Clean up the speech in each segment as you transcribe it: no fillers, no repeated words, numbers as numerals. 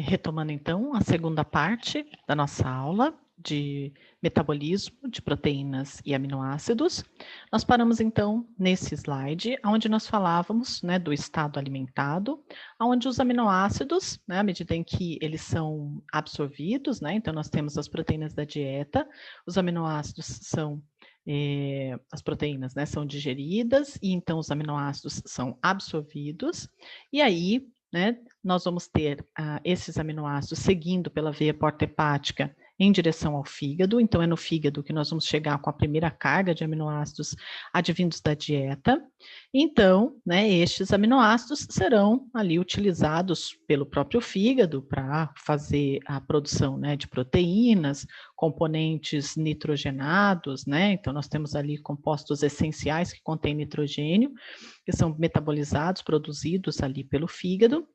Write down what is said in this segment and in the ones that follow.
Retomando então a segunda parte da nossa aula de metabolismo de proteínas e aminoácidos, nós paramos então nesse slide, onde nós falávamos, né, do estado alimentado, onde os aminoácidos, né, à medida em que eles são absorvidos, né, então nós temos as proteínas da dieta, os aminoácidos são as proteínas, né, são digeridas e então os aminoácidos são absorvidos, e aí, né, nós vamos ter esses aminoácidos seguindo pela veia porta-hepática em direção ao fígado, então é no fígado que nós vamos chegar com a primeira carga de aminoácidos advindos da dieta. Então, né, estes aminoácidos serão ali utilizados pelo próprio fígado para fazer a produção, né, de proteínas, componentes nitrogenados, né, então nós temos ali compostos essenciais que contêm nitrogênio, que são metabolizados, produzidos ali pelo fígado.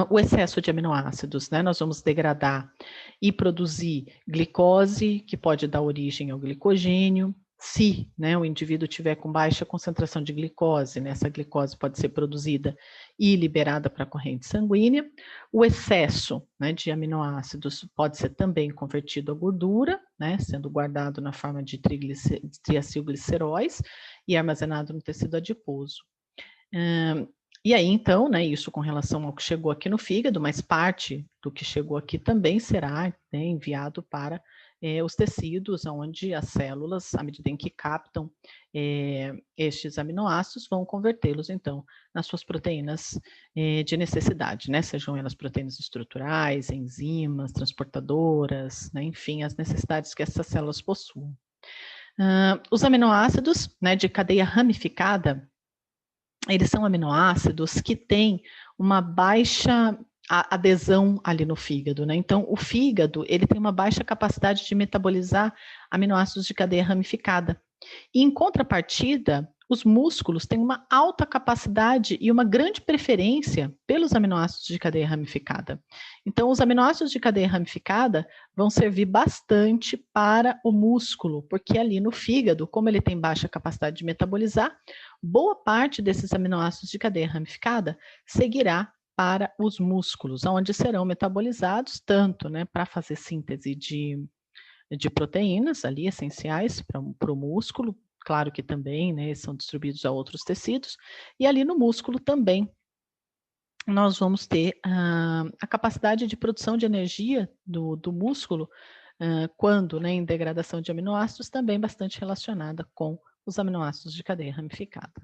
O excesso de aminoácidos, né? Nós vamos degradar e produzir glicose, que pode dar origem ao glicogênio. Se, né, o indivíduo tiver com baixa concentração de glicose, né, essa glicose pode ser produzida e liberada para a corrente sanguínea. O excesso, né, de aminoácidos pode ser também convertido a gordura, né, sendo guardado na forma de triacilgliceróis e armazenado no tecido adiposo. E aí, então, né, isso com relação ao que chegou aqui no fígado, mas parte do que chegou aqui também será, né, enviado para os tecidos, onde as células, à medida em que captam estes aminoácidos, vão convertê-los, então, nas suas proteínas de necessidade, né, sejam elas proteínas estruturais, enzimas, transportadoras, né, enfim, as necessidades que essas células possuem. Os aminoácidos, né, de cadeia ramificada, eles são aminoácidos que têm uma baixa adesão ali no fígado, né? Então, o fígado, ele tem uma baixa capacidade de metabolizar aminoácidos de cadeia ramificada. E, em contrapartida, os músculos têm uma alta capacidade e uma grande preferência pelos aminoácidos de cadeia ramificada. Então, os aminoácidos de cadeia ramificada vão servir bastante para o músculo, porque ali no fígado, como ele tem baixa capacidade de metabolizar, boa parte desses aminoácidos de cadeia ramificada seguirá para os músculos, onde serão metabolizados tanto, né, para fazer síntese de proteínas ali essenciais para o músculo, claro que também, né, são distribuídos a outros tecidos, e ali no músculo também nós vamos ter a capacidade de produção de energia do músculo, quando, né, em degradação de aminoácidos, também bastante relacionada com os aminoácidos de cadeia ramificada.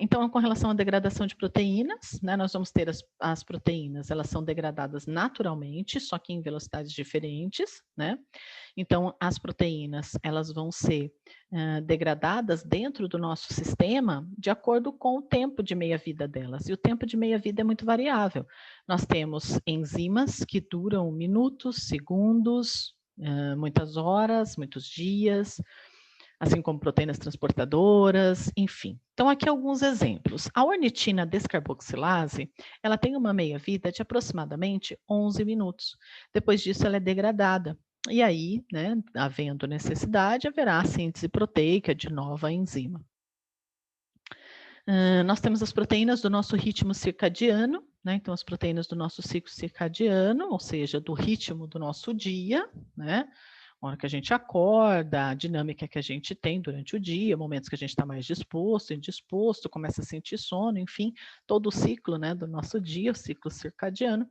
Então, com relação à degradação de proteínas, né, nós vamos ter as proteínas, elas são degradadas naturalmente, só que em velocidades diferentes, né? Então, as proteínas, elas vão ser degradadas dentro do nosso sistema de acordo com o tempo de meia-vida delas. E o tempo de meia-vida é muito variável. Nós temos enzimas que duram minutos, segundos, muitas horas, muitos dias, assim como proteínas transportadoras, enfim. Então, aqui alguns exemplos. A ornitina descarboxilase, ela tem uma meia-vida de aproximadamente 11 minutos. Depois disso, ela é degradada. E aí, né, havendo necessidade, haverá a síntese proteica de nova enzima. Nós temos as proteínas do nosso ritmo circadiano, né? Então, as proteínas do nosso ciclo circadiano, ou seja, do ritmo do nosso dia, né? A hora que a gente acorda, a dinâmica que a gente tem durante o dia, momentos que a gente está mais disposto, indisposto, começa a sentir sono, enfim, todo o ciclo, né, do nosso dia, o ciclo circadiano.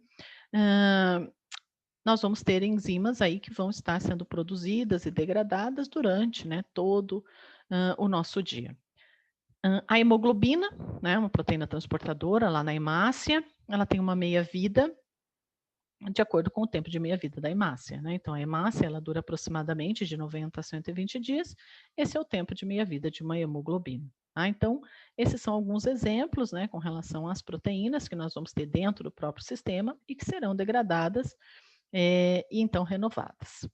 Nós vamos ter enzimas aí que vão estar sendo produzidas e degradadas durante, né, todo o nosso dia. A hemoglobina, né, uma proteína transportadora lá na hemácia, ela tem uma meia-vida de acordo com o tempo de meia-vida da hemácia, né? Então, a hemácia, ela dura aproximadamente de 90 a 120 dias, esse é o tempo de meia-vida de uma hemoglobina. Tá? Então, esses são alguns exemplos, né, com relação às proteínas que nós vamos ter dentro do próprio sistema e que serão degradadas e então renovadas.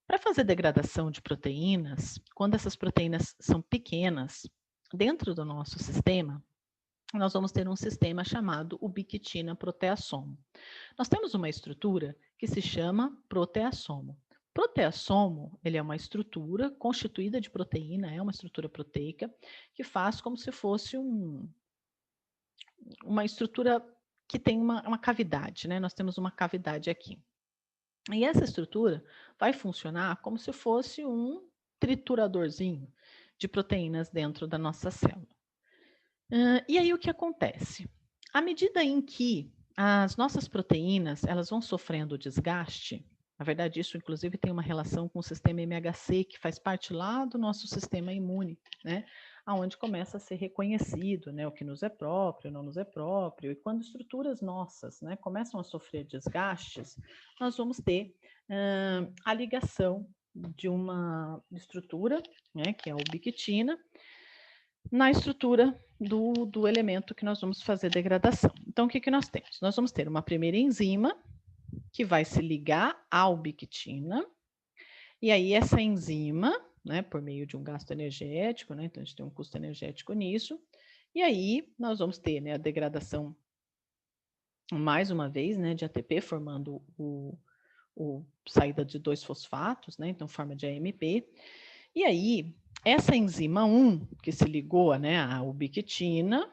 Para fazer degradação de proteínas, quando essas proteínas são pequenas, dentro do nosso sistema, nós vamos ter um sistema chamado ubiquitina-proteassomo. Nós temos uma estrutura que se chama proteassomo. Proteassomo, ele é uma estrutura constituída de proteína, é uma estrutura proteica, que faz como se fosse uma estrutura que tem uma cavidade, né? Nós temos uma cavidade aqui. E essa estrutura vai funcionar como se fosse um trituradorzinho de proteínas dentro da nossa célula. E aí o que acontece? À medida em que as nossas proteínas elas vão sofrendo desgaste, na verdade isso inclusive tem uma relação com o sistema MHC, que faz parte lá do nosso sistema imune, né? Onde começa a ser reconhecido, né, o que nos é próprio, não nos é próprio, e quando estruturas nossas, né, começam a sofrer desgastes, nós vamos ter a ligação de uma estrutura, né, que é a ubiquitina, na estrutura do elemento que nós vamos fazer degradação. Então, o que nós temos? Nós vamos ter uma primeira enzima que vai se ligar à ubiquitina, e aí essa enzima, né, por meio de um gasto energético, né, então a gente tem um custo energético nisso, e aí nós vamos ter, né, a degradação, mais uma vez, né, de ATP, formando o saída de 2-fosfatos, né, então forma de AMP, e aí essa enzima 1, que se ligou, né, à ubiquitina,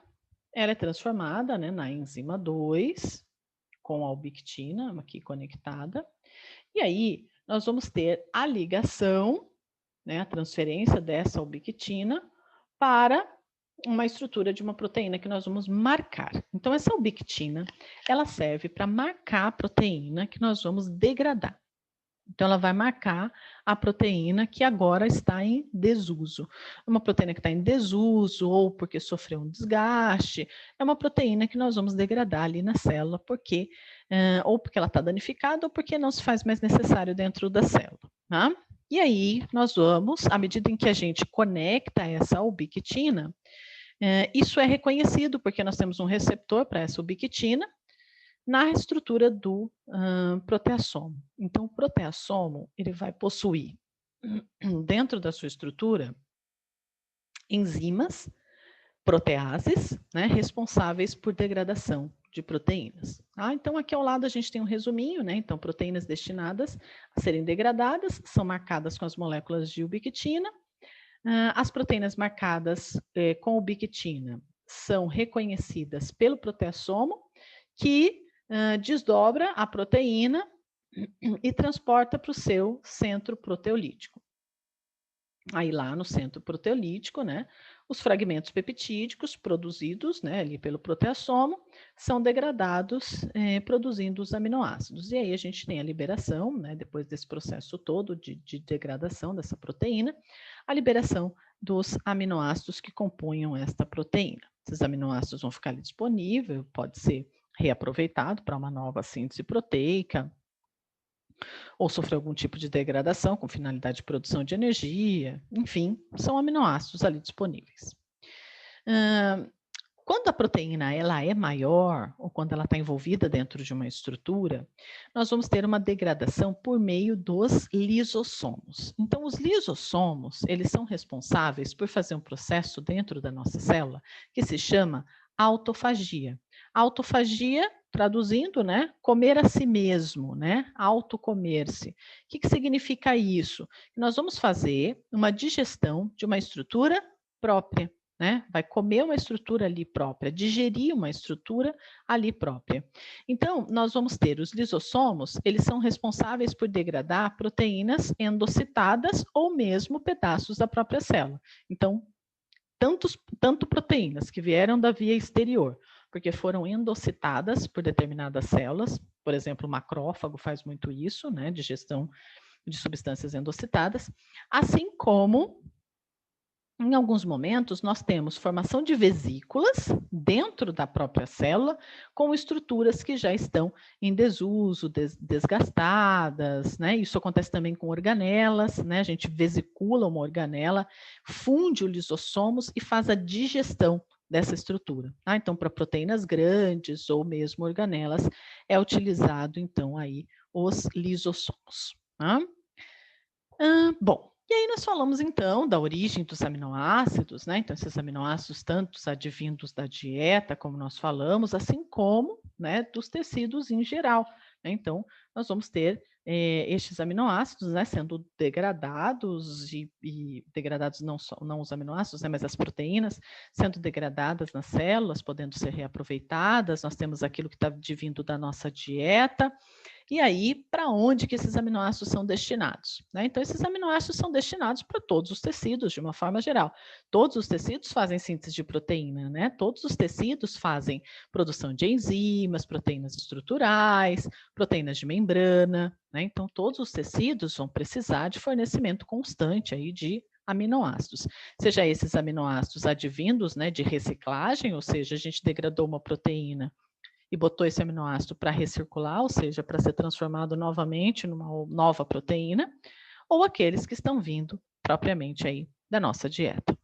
ela é transformada, né, na enzima 2, com a ubiquitina aqui conectada, e aí nós vamos ter a ligação, né, a transferência dessa ubiquitina para uma estrutura de uma proteína que nós vamos marcar. Então, essa ubiquitina, ela serve para marcar a proteína que nós vamos degradar. Então, ela vai marcar a proteína que agora está em desuso. Uma proteína que está em desuso ou porque sofreu um desgaste, é uma proteína que nós vamos degradar ali na célula, porque ou porque ela está danificada ou porque não se faz mais necessário dentro da célula. Tá? E aí, nós vamos, à medida em que a gente conecta essa ubiquitina, isso é reconhecido porque nós temos um receptor para essa ubiquitina, na estrutura do proteassomo. Então, o proteassomo ele vai possuir, dentro da sua estrutura, enzimas, proteases, né, responsáveis por degradação de proteínas. Tá? Então, aqui ao lado a gente tem um resuminho, né? Então, proteínas destinadas a serem degradadas são marcadas com as moléculas de ubiquitina. As proteínas marcadas com ubiquitina são reconhecidas pelo proteassomo, que desdobra a proteína e transporta para o seu centro proteolítico. Aí lá no centro proteolítico, né, os fragmentos peptídicos produzidos, né, ali pelo proteassomo são degradados, produzindo os aminoácidos. E aí a gente tem a liberação, né, depois desse processo todo de degradação dessa proteína, a liberação dos aminoácidos que compunham esta proteína. Esses aminoácidos vão ficar ali disponíveis, pode ser reaproveitado para uma nova síntese proteica, ou sofrer algum tipo de degradação com finalidade de produção de energia, enfim, são aminoácidos ali disponíveis. Quando a proteína ela é maior, ou quando ela está envolvida dentro de uma estrutura, nós vamos ter uma degradação por meio dos lisossomos. Então, os lisossomos, eles são responsáveis por fazer um processo dentro da nossa célula que se chama autofagia. Autofagia, traduzindo, né, comer a si mesmo, né, autocomer-se. O que significa isso? Nós vamos fazer uma digestão de uma estrutura própria. Né? Vai comer uma estrutura ali própria, digerir uma estrutura ali própria. Então, nós vamos ter os lisossomos, eles são responsáveis por degradar proteínas endocitadas ou mesmo pedaços da própria célula. Então, tanto proteínas que vieram da via exterior, porque foram endocitadas por determinadas células, por exemplo, o macrófago faz muito isso, né? Digestão de substâncias endocitadas, assim como em alguns momentos, nós temos formação de vesículas dentro da própria célula, com estruturas que já estão em desuso, desgastadas, né? Isso acontece também com organelas, né? A gente vesicula uma organela, funde os lisossomos e faz a digestão dessa estrutura. Tá? Então, para proteínas grandes ou mesmo organelas, é utilizado, então, aí os lisossomos. Tá? Bom, e aí nós falamos então da origem dos aminoácidos, né? Então, esses aminoácidos, tanto advindos da dieta, como nós falamos, assim como, né, dos tecidos em geral. Né? Então, nós vamos ter estes aminoácidos, né, sendo degradados e degradados não os aminoácidos, né, mas as proteínas sendo degradadas nas células, podendo ser reaproveitadas. Nós temos aquilo que está advindo da nossa dieta. E aí, para onde que esses aminoácidos são destinados, né? Então, esses aminoácidos são destinados para todos os tecidos, de uma forma geral. Todos os tecidos fazem síntese de proteína, né? Todos os tecidos fazem produção de enzimas, proteínas estruturais, proteínas de membrana, né? Então, todos os tecidos vão precisar de fornecimento constante aí de aminoácidos. Seja esses aminoácidos advindos, né, de reciclagem, ou seja, a gente degradou uma proteína e botou esse aminoácido para recircular, ou seja, para ser transformado novamente numa nova proteína, ou aqueles que estão vindo propriamente aí da nossa dieta.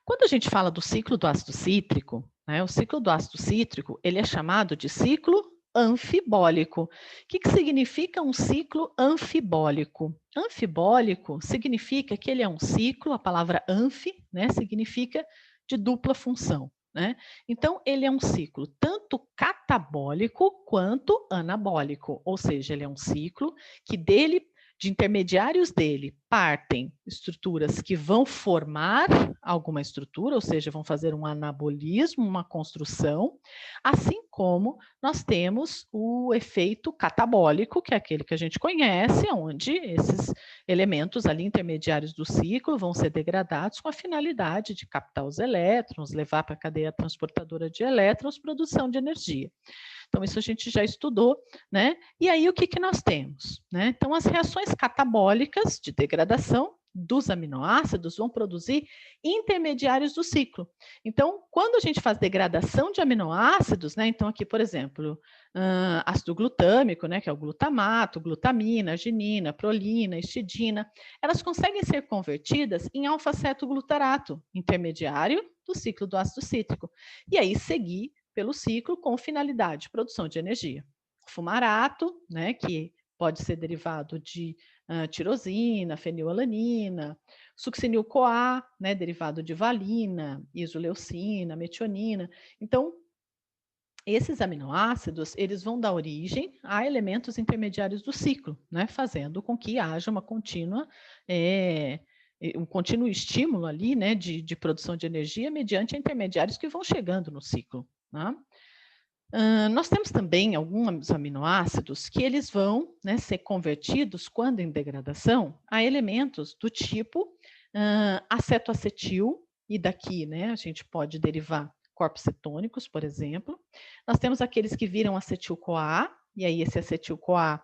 Quando a gente fala do ciclo do ácido cítrico, né, o ciclo do ácido cítrico, ele é chamado de ciclo anfibólico. O que significa um ciclo anfibólico? Anfibólico significa que ele é um ciclo, a palavra anfi, né, significa de dupla função. Né? Então, ele é um ciclo tanto catabólico quanto anabólico, ou seja, ele é um ciclo que de intermediários dele partem estruturas que vão formar alguma estrutura, ou seja, vão fazer um anabolismo, uma construção, assim como nós temos o efeito catabólico, que é aquele que a gente conhece, onde esses elementos ali intermediários do ciclo vão ser degradados com a finalidade de captar os elétrons, levar para a cadeia transportadora de elétrons, produção de energia. Então, isso a gente já estudou, né? E aí, o que nós temos? Né? Então, as reações catabólicas de degradação dos aminoácidos vão produzir intermediários do ciclo. Então, quando a gente faz degradação de aminoácidos, né? Então, aqui, por exemplo, ácido glutâmico, né? Que é o glutamato, glutamina, arginina, prolina, histidina, elas conseguem ser convertidas em alfa-cetoglutarato, intermediário do ciclo do ácido cítrico. E aí, seguir pelo ciclo com finalidade de produção de energia. Fumarato, né, que pode ser derivado de tirosina, fenilalanina, succinil-CoA, né, derivado de valina, isoleucina, metionina. Então, esses aminoácidos, eles vão dar origem a elementos intermediários do ciclo, né, fazendo com que haja uma contínua um contínuo estímulo ali, né, de produção de energia mediante intermediários que vão chegando no ciclo. Né? Nós temos também alguns aminoácidos que eles vão, né, ser convertidos, quando em degradação, a elementos do tipo acetoacetil, e daqui, né, a gente pode derivar corpos cetônicos, por exemplo. Nós temos aqueles que viram acetil-CoA, e aí esse acetil-CoA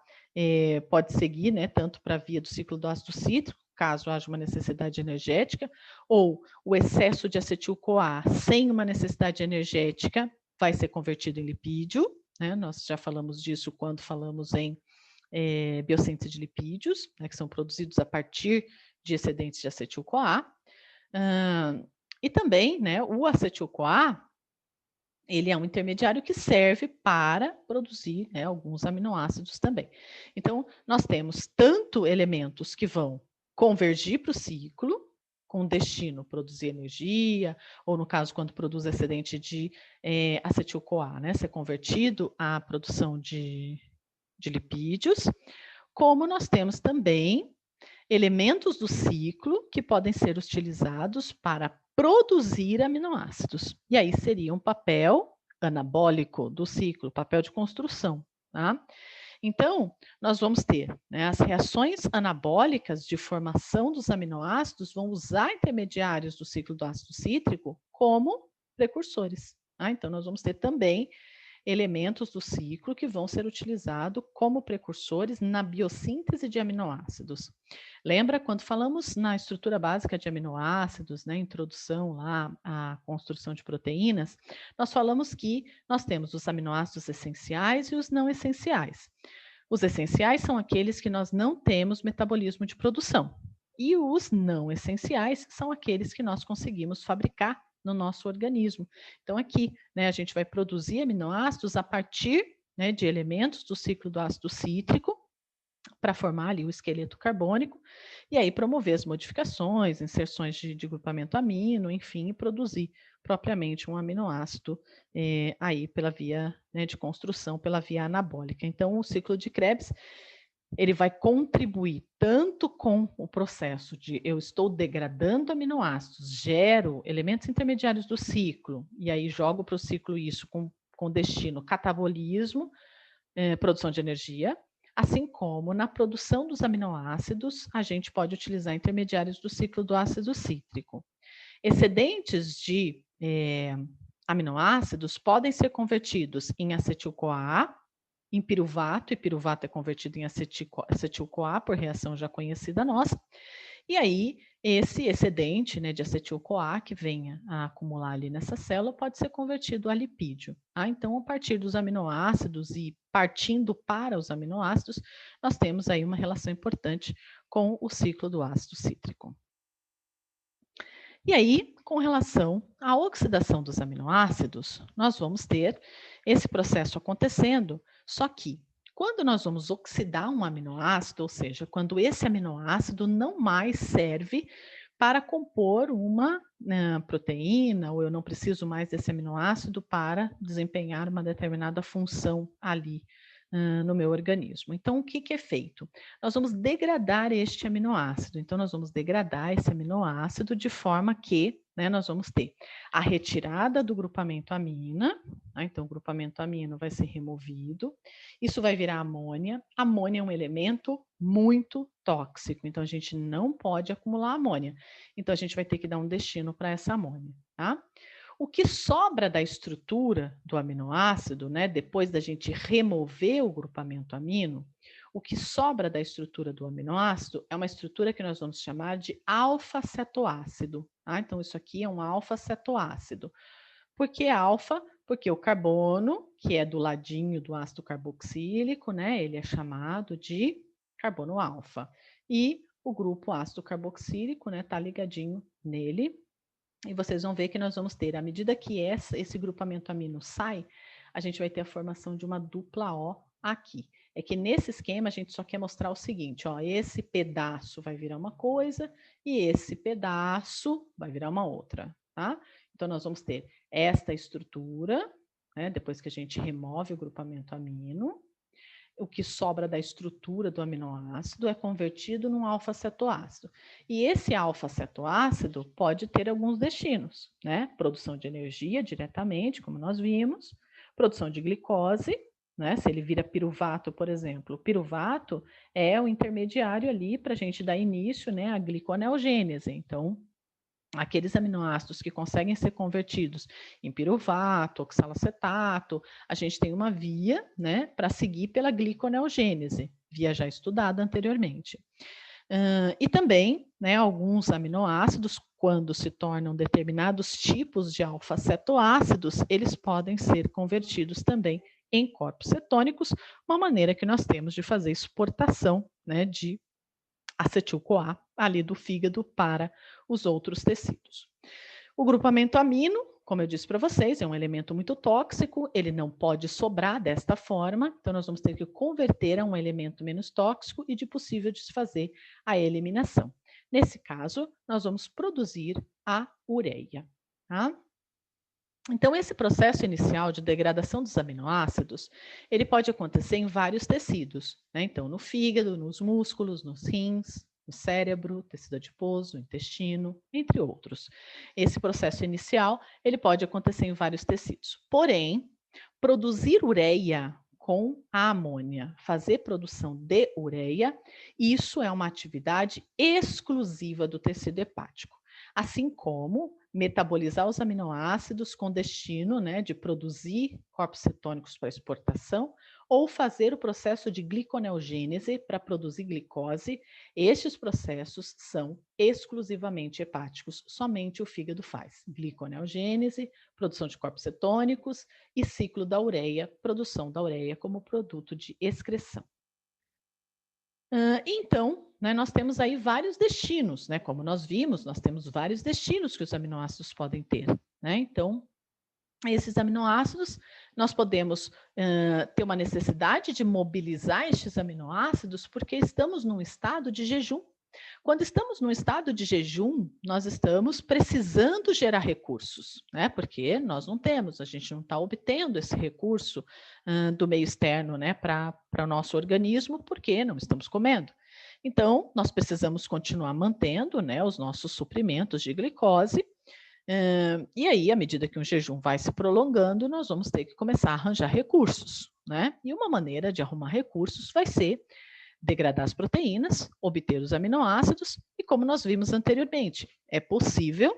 pode seguir, né, tanto para a via do ciclo do ácido cítrico, caso haja uma necessidade energética, ou o excesso de acetil-CoA sem uma necessidade energética vai ser convertido em lipídio, né? Nós já falamos disso quando falamos em biossíntese de lipídios, né, que são produzidos a partir de excedentes de acetil-CoA. E também, né, o acetil-CoA, ele é um intermediário que serve para produzir, né, alguns aminoácidos também. Então, nós temos tanto elementos que vão convergir para o ciclo, com destino produzir energia, ou no caso, quando produz excedente de acetil-CoA, né, ser convertido à produção de lipídios, como nós temos também elementos do ciclo que podem ser utilizados para produzir aminoácidos. E aí seria um papel anabólico do ciclo, papel de construção, tá? Então, nós vamos ter, né, as reações anabólicas de formação dos aminoácidos vão usar intermediários do ciclo do ácido cítrico como precursores. Tá? Então, nós vamos ter também elementos do ciclo que vão ser utilizados como precursores na biossíntese de aminoácidos. Lembra quando falamos na estrutura básica de aminoácidos, né, introdução lá à construção de proteínas, nós falamos que nós temos os aminoácidos essenciais e os não essenciais. Os essenciais são aqueles que nós não temos metabolismo de produção. E os não essenciais são aqueles que nós conseguimos fabricar no nosso organismo. Então, aqui, né, a gente vai produzir aminoácidos a partir, né, de elementos do ciclo do ácido cítrico, para formar ali o esqueleto carbônico, e aí promover as modificações, inserções de grupamento amino, enfim, e produzir propriamente um aminoácido aí pela via, né, de construção, pela via anabólica. Então, o ciclo de Krebs, ele vai contribuir tanto com o processo de eu estou degradando aminoácidos, gero elementos intermediários do ciclo, e aí jogo para o ciclo isso com destino catabolismo, produção de energia, assim como na produção dos aminoácidos, a gente pode utilizar intermediários do ciclo do ácido cítrico. Excedentes de aminoácidos podem ser convertidos em acetil-CoA, em piruvato, e piruvato é convertido em acetil-CoA por reação já conhecida nossa, e aí esse excedente, né, de acetil-CoA que venha a acumular ali nessa célula pode ser convertido a lipídio. Tá? Então, a partir dos aminoácidos e partindo para os aminoácidos, nós temos aí uma relação importante com o ciclo do ácido cítrico. E aí, com relação à oxidação dos aminoácidos, nós vamos ter esse processo acontecendo, só que quando nós vamos oxidar um aminoácido, ou seja, quando esse aminoácido não mais serve para compor uma proteína, ou eu não preciso mais desse aminoácido para desempenhar uma determinada função ali no meu organismo. Então, o que é feito? Nós vamos degradar este aminoácido. Então, nós vamos degradar esse aminoácido de forma que, né, nós vamos ter a retirada do grupamento amina. Tá? Então, o grupamento amino vai ser removido. Isso vai virar amônia. Amônia é um elemento muito tóxico. Então, a gente não pode acumular amônia. Então, a gente vai ter que dar um destino para essa amônia. Tá? O que sobra da estrutura do aminoácido, né, depois da gente remover o grupamento amino, o que sobra da estrutura do aminoácido é uma estrutura que nós vamos chamar de alfa-cetoácido. Tá? Então, isso aqui é um alfa-cetoácido. Por que alfa? Porque o carbono, que é do ladinho do ácido carboxílico, né, ele é chamado de carbono alfa. E o grupo ácido carboxílico, né, tá ligadinho nele. E vocês vão ver que nós vamos ter, à medida que esse grupamento amino sai, a gente vai ter a formação de uma dupla O aqui. É que nesse esquema a gente só quer mostrar o seguinte, ó, esse pedaço vai virar uma coisa e esse pedaço vai virar uma outra, tá? Então, nós vamos ter esta estrutura, né, depois que a gente remove o grupamento amino, o que sobra da estrutura do aminoácido é convertido num alfa-cetoácido. E esse alfa-cetoácido pode ter alguns destinos, né? Produção de energia diretamente, como nós vimos, produção de glicose, né? Se ele vira piruvato, por exemplo. O piruvato é o intermediário ali para a gente dar início, né, à gliconeogênese. Então, aqueles aminoácidos que conseguem ser convertidos em piruvato, oxalacetato, a gente tem uma via, né, para seguir pela gliconeogênese, via já estudada anteriormente. E também, né, alguns aminoácidos, quando se tornam determinados tipos de alfa-cetoácidos, eles podem ser convertidos também em corpos cetônicos, uma maneira que nós temos de fazer exportação, né, de acetil-CoA ali do fígado para os outros tecidos. O grupamento amino, como eu disse para vocês, é um elemento muito tóxico, ele não pode sobrar desta forma, então nós vamos ter que converter a um elemento menos tóxico e, de possível, desfazer a eliminação. Nesse caso, nós vamos produzir a ureia. Tá? Então, esse processo inicial de degradação dos aminoácidos, ele pode acontecer em vários tecidos, né? Então, no fígado, nos músculos, nos rins, no cérebro, tecido adiposo, intestino, entre outros. Esse processo inicial, ele pode acontecer em vários tecidos. Porém, produzir ureia com a amônia, fazer produção de ureia, isso é uma atividade exclusiva do tecido hepático. Assim como metabolizar os aminoácidos com destino, né, de produzir corpos cetônicos para exportação, ou fazer o processo de gliconeogênese para produzir glicose. Estes processos são exclusivamente hepáticos, somente o fígado faz. Gliconeogênese, produção de corpos cetônicos e ciclo da ureia, produção da ureia como produto de excreção. Então, né, nós temos aí vários destinos, né? Como nós vimos, nós temos vários destinos que os aminoácidos podem ter, né? Então, esses aminoácidos, nós podemos ter uma necessidade de mobilizar estes aminoácidos porque estamos num estado de jejum. Quando estamos num estado de jejum, nós estamos precisando gerar recursos, né? Porque nós não temos, a gente não está obtendo esse recurso do meio externo, né, para o nosso organismo, porque não estamos comendo. Então, nós precisamos continuar mantendo, né, os nossos suprimentos de glicose. E aí, à medida que o jejum vai se prolongando, nós vamos ter que começar a arranjar recursos, né? E uma maneira de arrumar recursos vai ser degradar as proteínas, obter os aminoácidos, e como nós vimos anteriormente, é possível,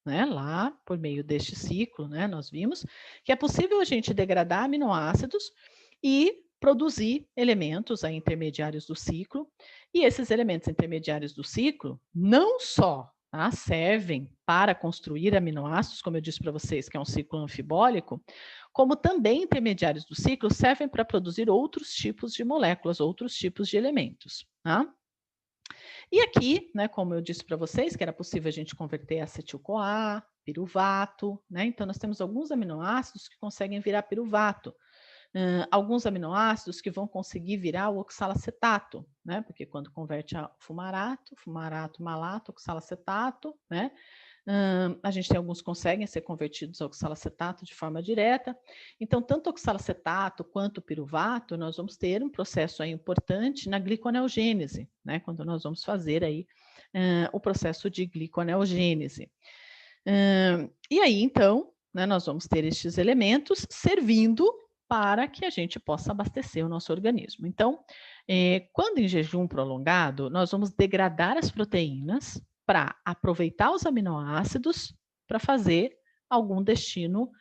né, lá por meio deste ciclo, né, nós vimos que é possível a gente degradar aminoácidos e produzir elementos aí, intermediários do ciclo, e esses elementos intermediários do ciclo não só servem para construir aminoácidos, como eu disse para vocês, que é um ciclo anfibólico, como também intermediários do ciclo servem para produzir outros tipos de moléculas, outros tipos de elementos. Tá? E aqui, né, como eu disse para vocês, que era possível a gente converter acetil-CoA, piruvato, né? Então nós temos alguns aminoácidos que conseguem virar piruvato. Alguns aminoácidos que vão conseguir virar o oxalacetato, né? Porque quando converte a fumarato, malato, oxalacetato, né? A gente tem alguns que conseguem ser convertidos ao oxalacetato de forma direta. Então, tanto oxalacetato quanto piruvato, nós vamos ter um processo aí importante na gliconeogênese, né? Quando nós vamos fazer aí o processo de gliconeogênese. E aí, então, né, nós vamos ter estes elementos servindo para que a gente possa abastecer o nosso organismo. Então, quando em jejum prolongado, nós vamos degradar as proteínas para aproveitar os aminoácidos para fazer algum destino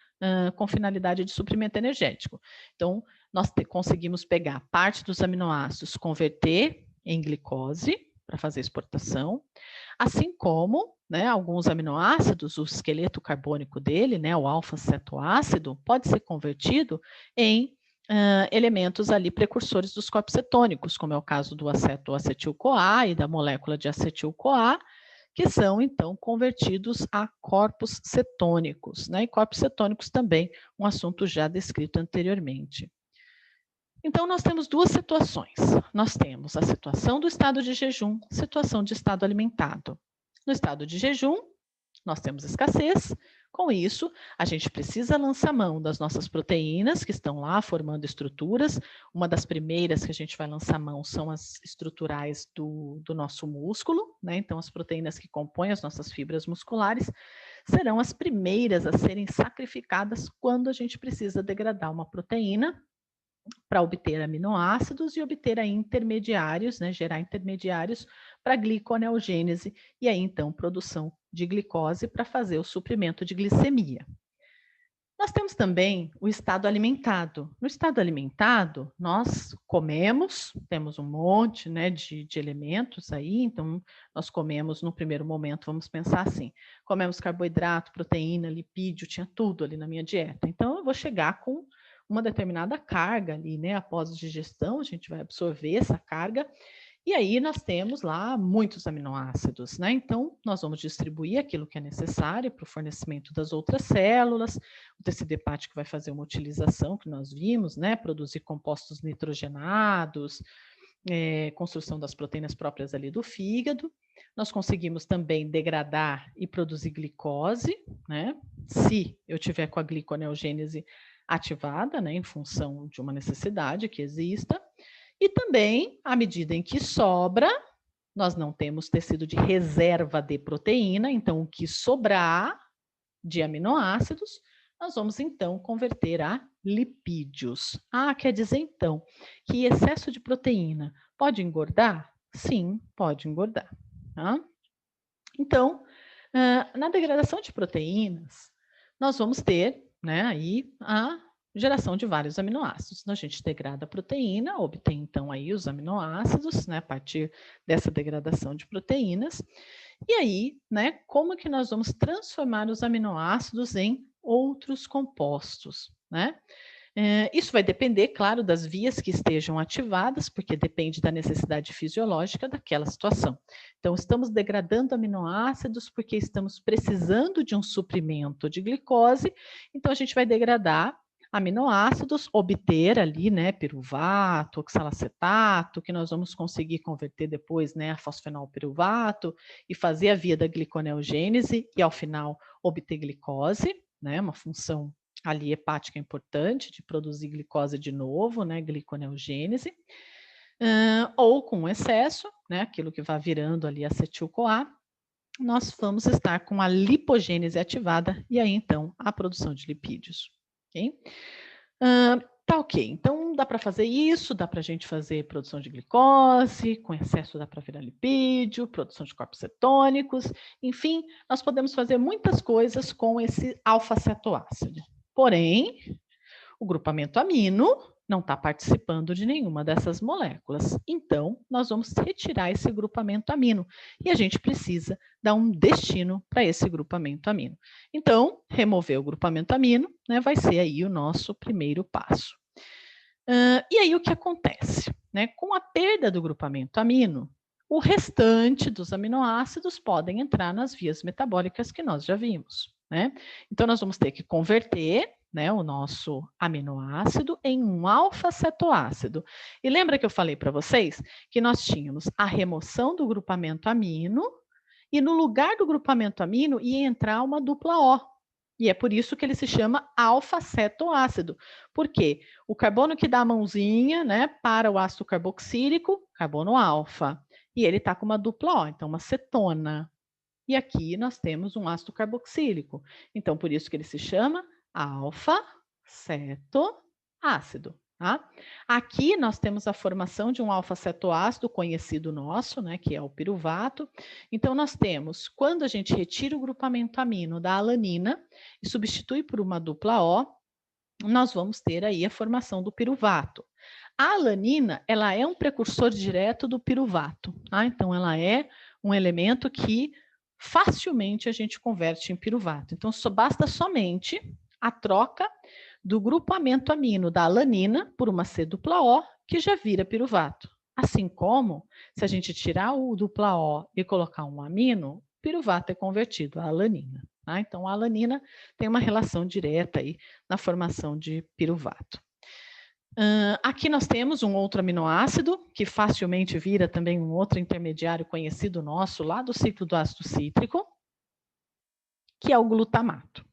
com finalidade de suprimento energético. Então, nós conseguimos pegar parte dos aminoácidos, converter em glicose para fazer exportação, assim como, né, alguns aminoácidos, o esqueleto carbônico dele, né, o alfa-cetoácido, pode ser convertido em elementos ali precursores dos corpos cetônicos, como é o caso do acetoacetil-CoA e da molécula de acetil-CoA, que são, então, convertidos a corpos cetônicos, né? E corpos cetônicos também, um assunto já descrito anteriormente. Então, nós temos duas situações. Nós temos a situação do estado de jejum, situação de estado alimentado. No estado de jejum, nós temos escassez. Com isso, a gente precisa lançar mão das nossas proteínas, que estão lá formando estruturas. Uma das primeiras que a gente vai lançar mão são as estruturais do nosso músculo, né? Então, as proteínas que compõem as nossas fibras musculares serão as primeiras a serem sacrificadas quando a gente precisa degradar uma proteína para obter aminoácidos e obter aí intermediários, né, gerar intermediários para gliconeogênese e aí então produção de glicose para fazer o suprimento de glicemia. Nós temos também o estado alimentado. No estado alimentado, nós comemos, temos um monte, né, de elementos aí, então nós comemos no primeiro momento, vamos pensar assim, comemos carboidrato, proteína, lipídio, tinha tudo ali na minha dieta. Então eu vou chegar com uma determinada carga ali, né? Após a digestão, a gente vai absorver essa carga, e aí nós temos lá muitos aminoácidos, né? Então, nós vamos distribuir aquilo que é necessário para o fornecimento das outras células, o tecido hepático vai fazer uma utilização que nós vimos, né? Produzir compostos nitrogenados, construção das proteínas próprias ali do fígado. Nós conseguimos também degradar e produzir glicose, né? Se eu tiver com a gliconeogênese ativada, né, em função de uma necessidade que exista, e também, à medida em que sobra, nós não temos tecido de reserva de proteína, então o que sobrar de aminoácidos, nós vamos então converter a lipídios. quer dizer então que excesso de proteína pode engordar? Sim, pode engordar. Tá? Então, na degradação de proteínas, nós vamos ter, né, aí a geração de vários aminoácidos. Então, a gente degrada a proteína, obtém então aí os aminoácidos, né, a partir dessa degradação de proteínas. E aí, né, como que nós vamos transformar os aminoácidos em outros compostos, né? Isso vai depender, claro, das vias que estejam ativadas, porque depende da necessidade fisiológica daquela situação. Então, estamos degradando aminoácidos porque estamos precisando de um suprimento de glicose, então a gente vai degradar aminoácidos, obter ali, né, piruvato, oxalacetato, que nós vamos conseguir converter depois, né, a fosfenolpiruvato e fazer a via da gliconeogênese e ao final obter glicose, né, uma função ali hepática importante de produzir glicose de novo, né, gliconeogênese, ou com excesso, né, aquilo que vai virando ali acetil-CoA, nós vamos estar com a lipogênese ativada e aí então a produção de lipídios. Ok? Tá ok, então dá para fazer isso, dá para a gente fazer produção de glicose, com excesso dá para virar lipídio, produção de corpos cetônicos, enfim, nós podemos fazer muitas coisas com esse alfa-cetoácido. Porém, o grupamento amino não está participando de nenhuma dessas moléculas. Então, nós vamos retirar esse grupamento amino e a gente precisa dar um destino para esse grupamento amino. Então, remover o grupamento amino, né, vai ser aí o nosso primeiro passo. E aí o que acontece? Né? Com a perda do grupamento amino, o restante dos aminoácidos podem entrar nas vias metabólicas que nós já vimos. Né? Então, nós vamos ter que converter, né, o nosso aminoácido em um alfa-cetoácido. E lembra que eu falei para vocês que nós tínhamos a remoção do grupamento amino e no lugar do grupamento amino ia entrar uma dupla O. E é por isso que ele se chama alfa-cetoácido. Por quê? O carbono que dá a mãozinha, né, para o ácido carboxílico, carbono alfa. E ele está com uma dupla O, então uma cetona. E aqui nós temos um ácido carboxílico. Então, por isso que ele se chama alfa-cetoácido. Tá? Aqui nós temos a formação de um alfa-cetoácido conhecido nosso, né, que é o piruvato. Então, nós temos, quando a gente retira o grupamento amino da alanina e substitui por uma dupla O, nós vamos ter aí a formação do piruvato. A alanina, ela é um precursor direto do piruvato, tá? Então, ela é um elemento que facilmente a gente converte em piruvato. Então, só basta somente a troca do grupamento amino da alanina por uma C-dupla-O, que já vira piruvato. Assim como, se a gente tirar o dupla O e colocar um amino, piruvato é convertido a alanina. Tá? Então, a alanina tem uma relação direta aí na formação de piruvato. Aqui nós temos um outro aminoácido, que facilmente vira também um outro intermediário conhecido nosso, lá do ciclo do ácido cítrico, que é o glutamato.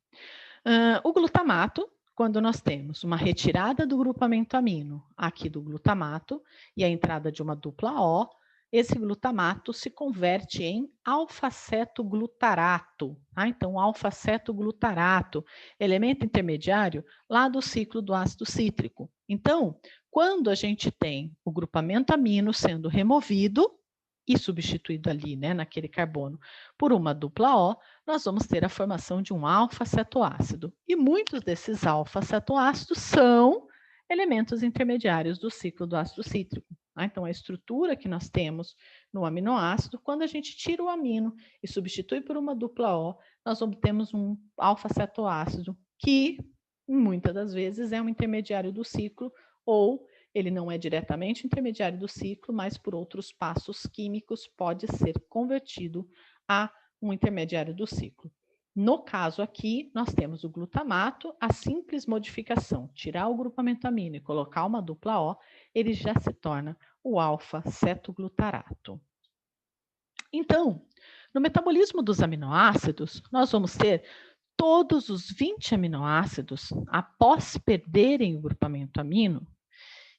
O glutamato, quando nós temos uma retirada do grupamento amino aqui do glutamato e a entrada de uma dupla O, esse glutamato se converte em alfa-cetoglutarato. Tá? Então, alfa-cetoglutarato, elemento intermediário lá do ciclo do ácido cítrico. Então, quando a gente tem o grupamento amino sendo removido e substituído ali, né, naquele carbono, por uma dupla O, nós vamos ter a formação de um alfa-cetoácido. E muitos desses alfa-cetoácidos são elementos intermediários do ciclo do ácido cítrico. Então, a estrutura que nós temos no aminoácido, quando a gente tira o amino e substitui por uma dupla O, nós obtemos um alfa-cetoácido que, muitas das vezes, é um intermediário do ciclo, ou ele não é diretamente intermediário do ciclo, mas por outros passos químicos pode ser convertido a um intermediário do ciclo. No caso aqui, nós temos o glutamato, a simples modificação, tirar o grupamento amino e colocar uma dupla O, ele já se torna o alfa-cetoglutarato. Então, no metabolismo dos aminoácidos, nós vamos ter todos os 20 aminoácidos, após perderem o grupamento amino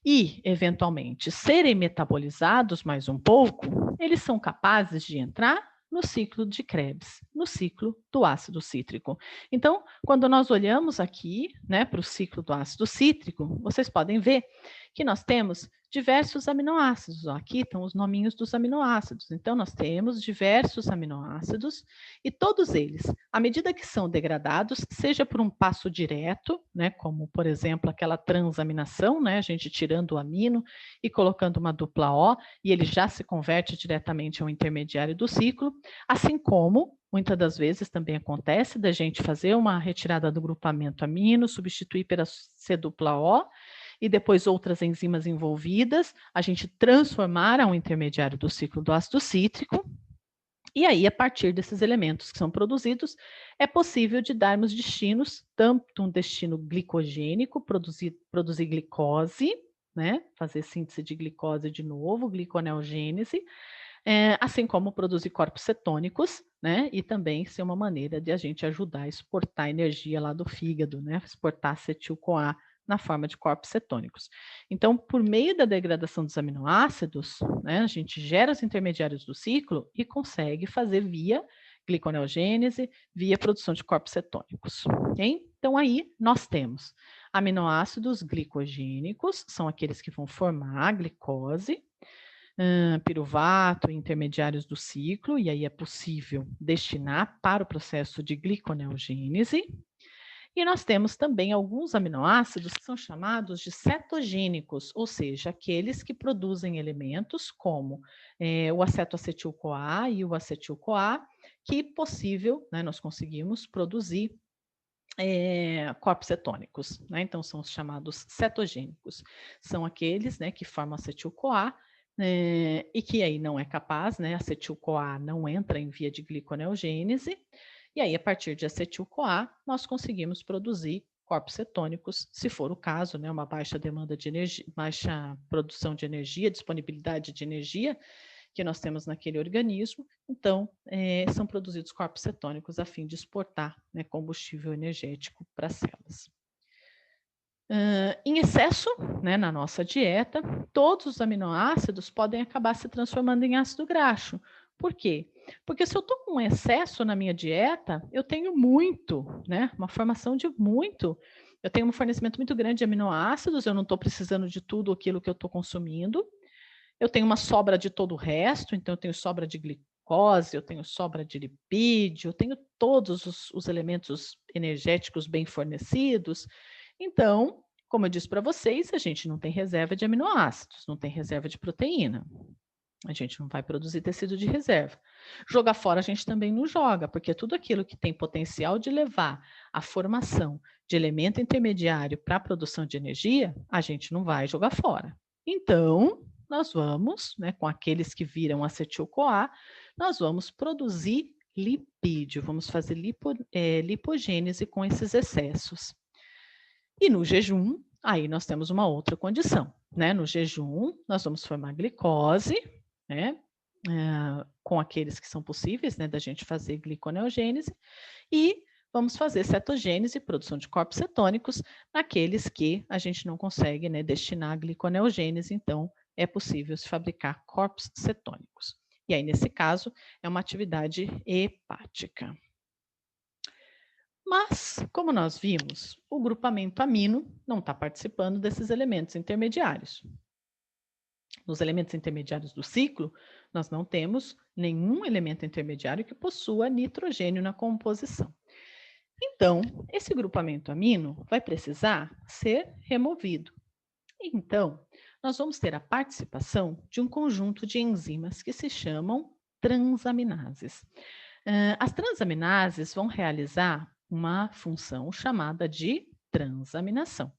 e, eventualmente, serem metabolizados mais um pouco, eles são capazes de entrar no ciclo de Krebs, no ciclo do ácido cítrico. Então, quando nós olhamos aqui, né, para o ciclo do ácido cítrico, vocês podem ver que nós temos diversos aminoácidos. Aqui estão os nominhos dos aminoácidos. Então, nós temos diversos aminoácidos e todos eles, à medida que são degradados, seja por um passo direto, né, como, por exemplo, aquela transaminação, né, a gente tirando o amino e colocando uma dupla O, e ele já se converte diretamente ao intermediário do ciclo, assim como, muitas das vezes também acontece da gente fazer uma retirada do grupamento amino, substituir pela C-dupla-O, e depois outras enzimas envolvidas, a gente transformar a um intermediário do ciclo do ácido cítrico, E aí, a partir desses elementos que são produzidos, é possível de darmos destinos, tanto um destino glicogênico, produzir glicose, né? Fazer síntese de glicose de novo, gliconeogênese, assim como produzir corpos cetônicos, né? E também ser uma maneira de a gente ajudar a exportar energia lá do fígado, né? Exportar acetil-CoA na forma de corpos cetônicos. Então, por meio da degradação dos aminoácidos, né, a gente gera os intermediários do ciclo e consegue fazer via gliconeogênese, via produção de corpos cetônicos. Okay? Então, aí nós temos aminoácidos glicogênicos, são aqueles que vão formar a glicose, piruvato, intermediários do ciclo, e aí é possível destinar para o processo de gliconeogênese. E nós temos também alguns aminoácidos que são chamados de cetogênicos, ou seja, aqueles que produzem elementos como o acetoacetil-CoA e o acetil-CoA, que possível, né, nós conseguimos produzir corpos cetônicos, né? Então, são os chamados cetogênicos. São aqueles, né, que formam acetil-CoA, e que aí não é capaz, né? Acetil-CoA não entra em via de gliconeogênese, e aí, a partir de acetil-CoA, nós conseguimos produzir corpos cetônicos, se for o caso, né? Uma baixa demanda de energia, baixa produção de energia, disponibilidade de energia que nós temos naquele organismo, então são produzidos corpos cetônicos a fim de exportar, né, combustível energético para as células. Em excesso, né, na nossa dieta, todos os aminoácidos podem acabar se transformando em ácido graxo. Por quê? Porque se eu estou com excesso na minha dieta, eu tenho muito, né, uma formação de muito. Eu tenho um fornecimento muito grande de aminoácidos, eu não estou precisando de tudo aquilo que eu estou consumindo. Eu tenho uma sobra de todo o resto, então eu tenho sobra de glicose, eu tenho sobra de lipídio, eu tenho todos os elementos energéticos bem fornecidos. Então, como eu disse para vocês, a gente não tem reserva de aminoácidos, não tem reserva de proteína. A gente não vai produzir tecido de reserva. Jogar fora a gente também não joga, porque tudo aquilo que tem potencial de levar à formação de elemento intermediário para a produção de energia, a gente não vai jogar fora. Então, nós vamos, né, com aqueles que viram acetil-CoA, nós vamos produzir lipídio, vamos fazer lipogênese com esses excessos. E no jejum, aí nós temos uma outra condição, né? No jejum, nós vamos formar glicose, né? Com aqueles que são possíveis, né, da gente fazer gliconeogênese, e vamos fazer cetogênese, produção de corpos cetônicos, naqueles que a gente não consegue, né, destinar a gliconeogênese, então é possível se fabricar corpos cetônicos. E aí, nesse caso, é uma atividade hepática. Mas, como nós vimos, o grupamento amino não está participando desses elementos intermediários. Nos elementos intermediários do ciclo, nós não temos nenhum elemento intermediário que possua nitrogênio na composição. Então, esse grupamento amino vai precisar ser removido. Então, nós vamos ter a participação de um conjunto de enzimas que se chamam transaminases. As transaminases vão realizar uma função chamada de transaminação.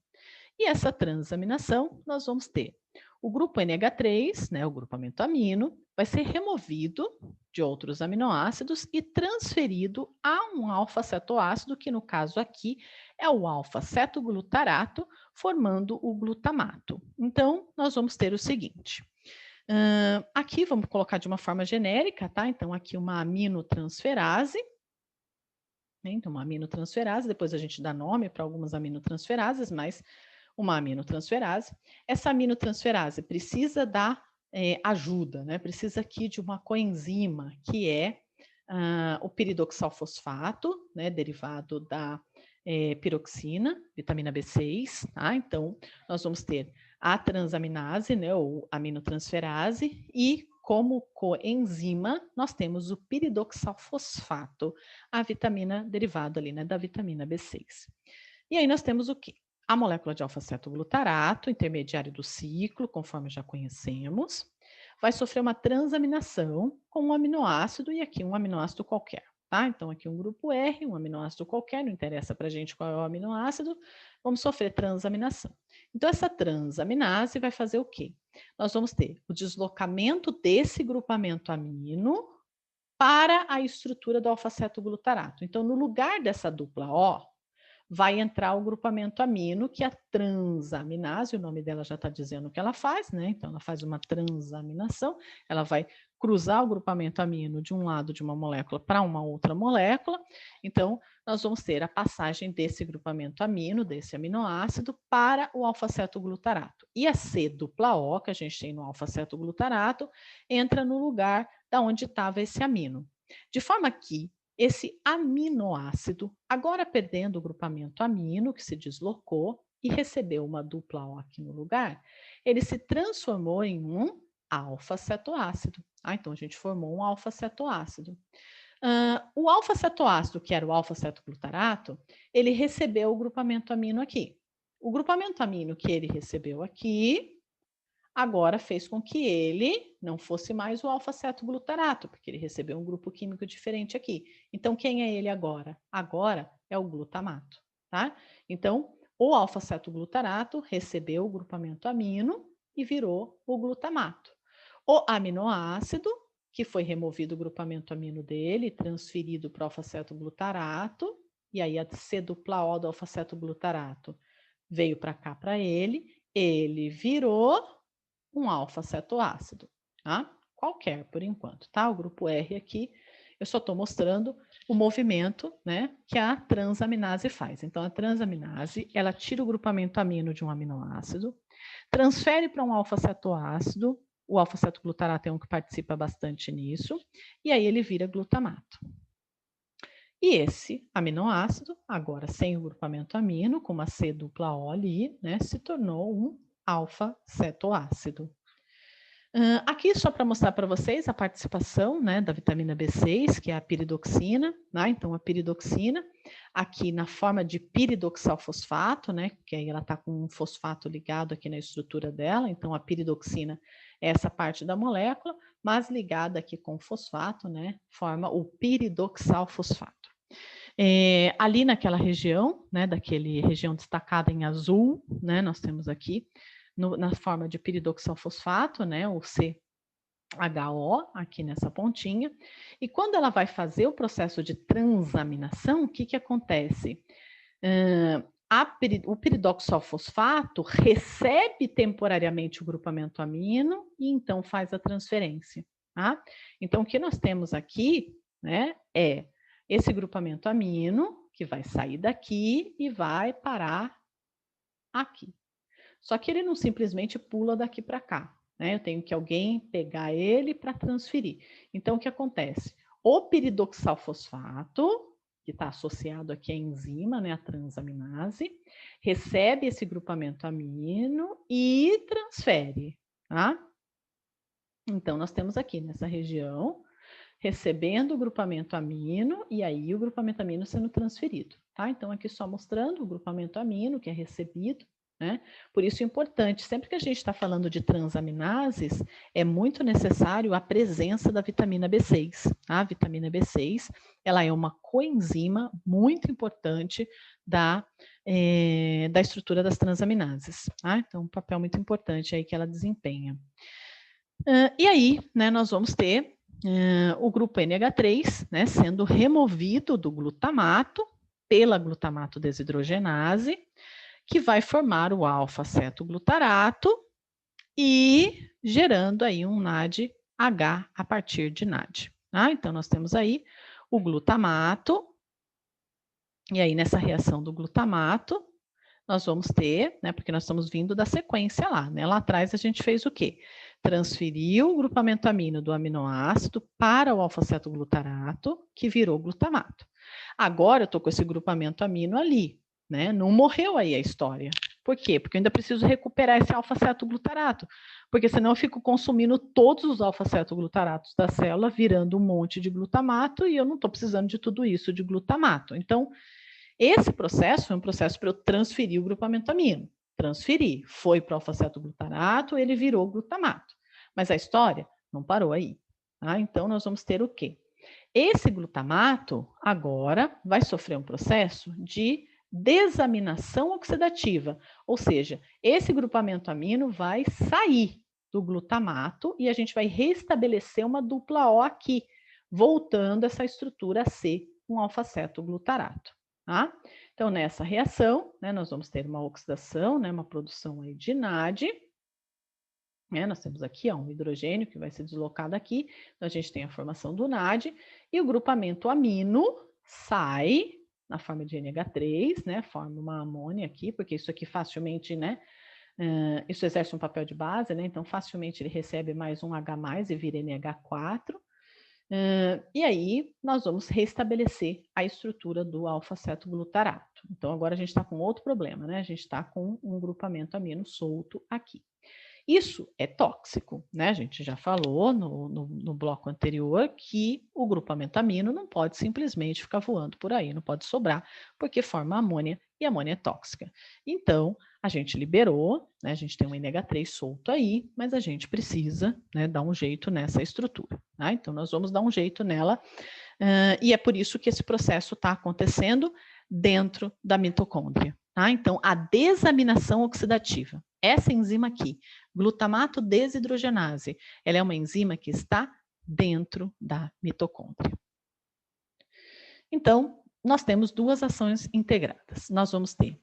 E essa transaminação, nós vamos ter o grupo NH3, né, o grupamento amino, vai ser removido de outros aminoácidos e transferido a um alfa-cetoácido, que no caso aqui é o alfa-cetoglutarato, formando o glutamato. Então, nós vamos ter o seguinte. Aqui vamos colocar de uma forma genérica, tá? Então, aqui uma aminotransferase. Então, uma aminotransferase, depois a gente dá nome para algumas aminotransferases, mas uma aminotransferase. Essa aminotransferase precisa dar ajuda, né? Precisa aqui de uma coenzima, que é o piridoxalfosfato, né? Derivado da piroxina, vitamina B6, tá? Então, nós vamos ter a transaminase, né? Ou aminotransferase, e como coenzima, nós temos o piridoxalfosfato, a vitamina derivada ali, né? Da vitamina B6. E aí nós temos o quê? A molécula de alfa-cetoglutarato, intermediário do ciclo, conforme já conhecemos, vai sofrer uma transaminação com um aminoácido, e aqui um aminoácido qualquer, tá? Então, aqui um grupo R, um aminoácido qualquer, não interessa para a gente qual é o aminoácido, vamos sofrer transaminação. Então, essa transaminase vai fazer o quê? Nós vamos ter o deslocamento desse grupamento amino, para a estrutura do alfa-cetoglutarato. Então, no lugar dessa dupla O, vai entrar o grupamento amino, que é a transaminase, o nome dela já está dizendo o que ela faz, né? Então, ela faz uma transaminação, ela vai cruzar o grupamento amino de um lado de uma molécula para uma outra molécula. Então, nós vamos ter a passagem desse grupamento amino, desse aminoácido, para o alfa-cetoglutarato. E a C-dupla-O, que a gente tem no alfa-cetoglutarato, entra no lugar da onde estava esse amino. De forma que esse aminoácido, agora perdendo o grupamento amino, que se deslocou e recebeu uma dupla O aqui no lugar, ele se transformou em um alfa-cetoácido. Então, a gente formou um alfa-cetoácido. O alfa-cetoácido, que era o alfa-cetoglutarato, ele recebeu o grupamento amino aqui. O grupamento amino que ele recebeu aqui agora fez com que ele não fosse mais o alfa-cetoglutarato, porque ele recebeu um grupo químico diferente aqui. Então, quem é ele agora? Agora é o glutamato, tá? Então, o alfa-cetoglutarato recebeu o grupamento amino e virou o glutamato. O aminoácido, que foi removido o grupamento amino dele, transferido para o alfa-cetoglutarato, e aí a C-dupla-O do alfa-cetoglutarato veio para cá para ele virou um alfa-cetoácido, tá? Qualquer, por enquanto, tá? O grupo R aqui, eu só estou mostrando o movimento, né, que a transaminase faz. Então, a transaminase, ela tira o grupamento amino de um aminoácido, transfere para um alfa-cetoácido, o alfa-cetoglutarato é um que participa bastante nisso, e aí ele vira glutamato. E esse aminoácido, agora sem o grupamento amino, com uma C-dupla-O ali, né, se tornou um alfa-cetoácido. Aqui só para mostrar para vocês a participação, né, da vitamina B6, que é a piridoxina, né? Então a piridoxina aqui na forma de piridoxalfosfato, né, que aí ela está com um fosfato ligado aqui na estrutura dela, então a piridoxina é essa parte da molécula, mas ligada aqui com o fosfato, né, forma o piridoxalfosfato. Ali naquela região, né, daquele região destacada em azul, né, nós temos aqui na forma de piridoxalfosfato, né, o CHO, aqui nessa pontinha, e quando ela vai fazer o processo de transaminação, o que que acontece? O piridoxalfosfato recebe temporariamente o grupamento amino e então faz a transferência, tá? Então, o que nós temos aqui, né, é esse grupamento amino que vai sair daqui e vai parar aqui. Só que ele não simplesmente pula daqui para cá, né? Eu tenho que alguém pegar ele para transferir. Então, o que acontece? O piridoxalfosfato, que está associado aqui à enzima, né, a transaminase, recebe esse grupamento amino e transfere, tá? Então, nós temos aqui nessa região, recebendo o grupamento amino e aí o grupamento amino sendo transferido, tá? Então, aqui só mostrando o grupamento amino que é recebido, né? Por isso é importante, sempre que a gente está falando de transaminases, é muito necessário a presença da vitamina B6. A vitamina B6, ela é uma coenzima muito importante da estrutura das transaminases. Tá? Então, um papel muito importante aí que ela desempenha. E aí, né, nós vamos ter o grupo NH3, né, sendo removido do glutamato pela glutamato desidrogenase, que vai formar o alfa-cetoglutarato e gerando aí um NADH a partir de NAD. Tá? Então, nós temos aí o glutamato, e aí nessa reação do glutamato, nós vamos ter, né, porque nós estamos vindo da sequência lá, né? Lá atrás a gente fez o quê? Transferiu o grupamento amino do aminoácido para o alfa-cetoglutarato, que virou glutamato. Agora eu estou com esse grupamento amino ali, né? Não morreu aí a história. Por quê? Porque eu ainda preciso recuperar esse alfa-cetoglutarato, porque senão eu fico consumindo todos os alfa-cetoglutaratos da célula, virando um monte de glutamato, e eu não estou precisando de tudo isso de glutamato. Então, esse processo foi um processo para eu transferir o grupamento amino. Transferir, foi para o alfa-cetoglutarato, ele virou glutamato. Mas a história não parou aí. Tá? Então, nós vamos ter o quê? Esse glutamato agora vai sofrer um processo de desaminação oxidativa, ou seja, esse grupamento amino vai sair do glutamato e a gente vai restabelecer uma dupla O aqui, voltando essa estrutura a ser um alfa-cetoglutarato, tá? Então, nessa reação, né, nós vamos ter uma oxidação, né, uma produção aí de NAD, né, nós temos aqui ó, um hidrogênio que vai ser deslocado aqui, então a gente tem a formação do NAD, e o grupamento amino sai na forma de NH3, né, forma uma amônia aqui, porque isso aqui facilmente, né, isso exerce um papel de base, né, então facilmente ele recebe mais um H+, e vira NH4, e aí nós vamos restabelecer a estrutura do alfa-cetoglutarato. Então agora a gente está com outro problema, né, a gente está com um grupamento amino solto aqui. Isso é tóxico, né? A gente já falou no bloco anterior que o grupamento amino não pode simplesmente ficar voando por aí, não pode sobrar, porque forma amônia e amônia é tóxica. Então, a gente liberou, né? A gente tem um NH3 solto aí, mas a gente precisa, né, dar um jeito nessa estrutura. Tá? Então, nós vamos dar um jeito nela, e é por isso que esse processo está acontecendo dentro da mitocôndria. Tá? Então, a desaminação oxidativa, essa enzima aqui, glutamato desidrogenase, ela é uma enzima que está dentro da mitocôndria. Então, nós temos duas ações integradas. Nós vamos ter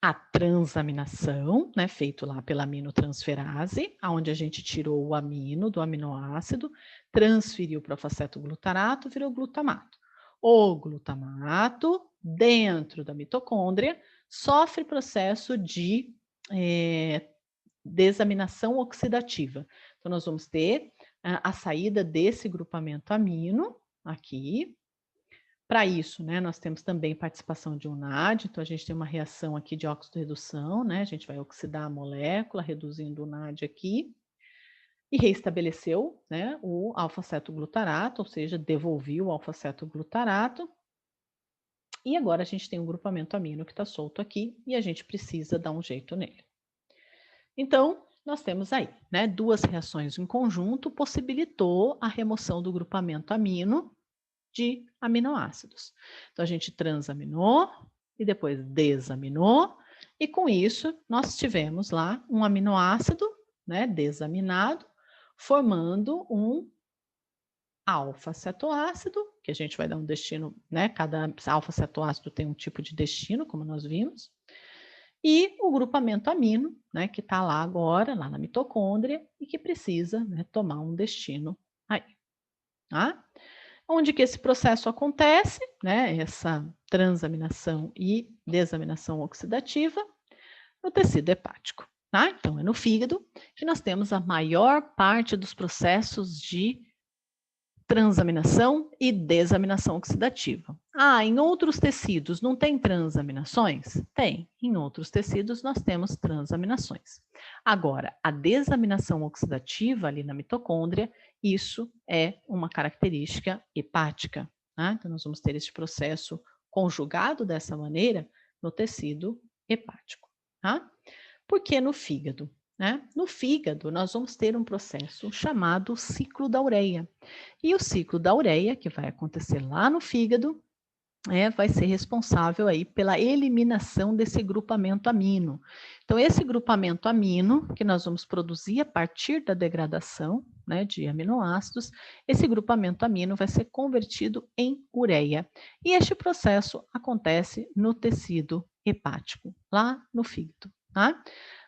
a transaminação, né, feito lá pela aminotransferase, onde a gente tirou o amino do aminoácido, transferiu para o alfa-cetoglutarato, virou glutamato. O glutamato, dentro da mitocôndria, sofre processo de desaminação oxidativa. Então, nós vamos ter a saída desse grupamento amino aqui. Para isso, né, nós temos também participação de um NAD, então a gente tem uma reação aqui de óxido-redução, né, a gente vai oxidar a molécula, reduzindo o NAD aqui, e reestabeleceu, né, o alfa-cetoglutarato, ou seja, devolveu o alfa-cetoglutarato, e agora a gente tem um grupamento amino que está solto aqui, e a gente precisa dar um jeito nele. Então, nós temos aí, né, duas reações em conjunto, possibilitou a remoção do grupamento amino de aminoácidos. Então, a gente transaminou e depois desaminou, e com isso nós tivemos lá um aminoácido, né, desaminado, formando um alfa-cetoácido, que a gente vai dar um destino, né, cada alfa-cetoácido tem um tipo de destino, como nós vimos, e o grupamento amino, né, que está lá agora, lá na mitocôndria, e que precisa, né, tomar um destino aí, tá? Onde que esse processo acontece, né, essa transaminação e desaminação oxidativa, no tecido hepático, tá? Então, é no fígado que nós temos a maior parte dos processos de transaminação e desaminação oxidativa. Ah, em outros tecidos não tem transaminações? Tem. Em outros tecidos nós temos transaminações. Agora, a desaminação oxidativa ali na mitocôndria, isso é uma característica hepática. Tá? Então, nós vamos ter esse processo conjugado dessa maneira no tecido hepático. Tá? Por que no fígado? Né? No fígado, nós vamos ter um processo chamado ciclo da ureia. E o ciclo da ureia, que vai acontecer lá no fígado, vai ser responsável aí pela eliminação desse grupamento amino. Então, esse grupamento amino, que nós vamos produzir a partir da degradação, né, de aminoácidos, esse grupamento amino vai ser convertido em ureia. E este processo acontece no tecido hepático, lá no fígado. Tá?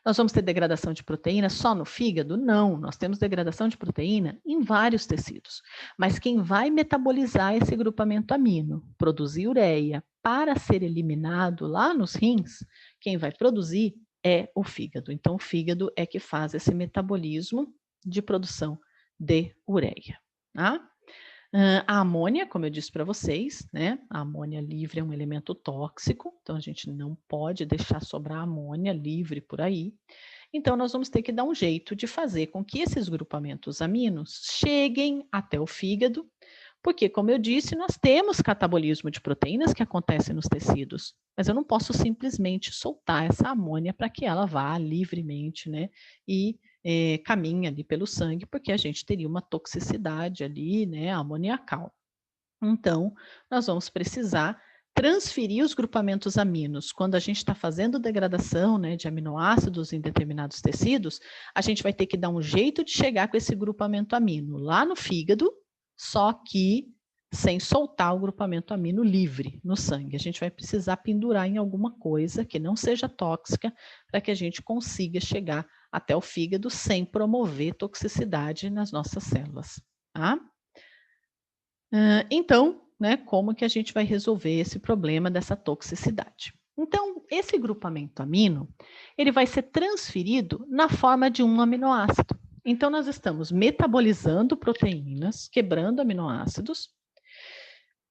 Nós vamos ter degradação de proteína só no fígado? Não, nós temos degradação de proteína em vários tecidos. Mas quem vai metabolizar esse grupamento amino, produzir ureia para ser eliminado lá nos rins, quem vai produzir é o fígado. Então, o fígado é que faz esse metabolismo de produção de ureia. Tá? A amônia, como eu disse para vocês, né? A amônia livre é um elemento tóxico, então a gente não pode deixar sobrar amônia livre por aí. Então, nós vamos ter que dar um jeito de fazer com que esses grupamentos aminos cheguem até o fígado, porque, como eu disse, nós temos catabolismo de proteínas que acontece nos tecidos, mas eu não posso simplesmente soltar essa amônia para que ela vá livremente, né? E caminha ali pelo sangue, porque a gente teria uma toxicidade ali, né, amoniacal. Então, nós vamos precisar transferir os grupamentos aminos. Quando a gente está fazendo degradação, né, de aminoácidos em determinados tecidos, a gente vai ter que dar um jeito de chegar com esse grupamento amino lá no fígado, só que sem soltar o grupamento amino livre no sangue. A gente vai precisar pendurar em alguma coisa que não seja tóxica para que a gente consiga chegar até o fígado sem promover toxicidade nas nossas células. Tá? Então, né, como que a gente vai resolver esse problema dessa toxicidade? Então, esse grupamento amino, ele vai ser transferido na forma de um aminoácido. Então, nós estamos metabolizando proteínas, quebrando aminoácidos,